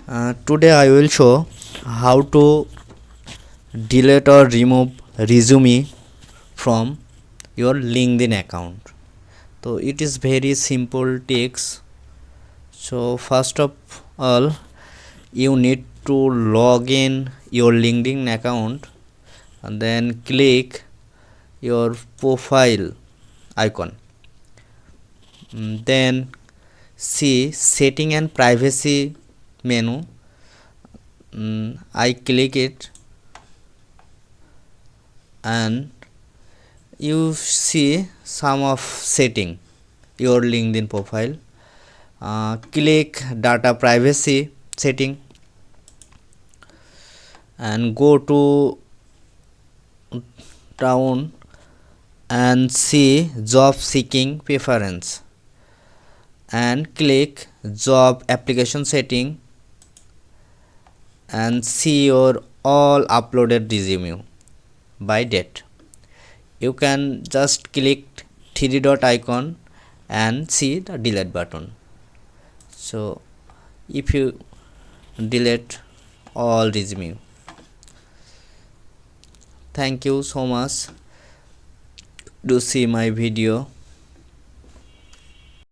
Today I will show how to delete or remove resume from your LinkedIn account. So it is very simple tricks. So first of all, you need to log in your LinkedIn account and then click your profile icon. Then see setting and privacy menu. I click it and you see some of setting your LinkedIn profile. Click data privacy setting and go to down and see job seeking preference and click job application setting and see your all uploaded resume by date. You can just click three dot icon and see the delete button. So if you delete all resume. Thank you so much to see my video.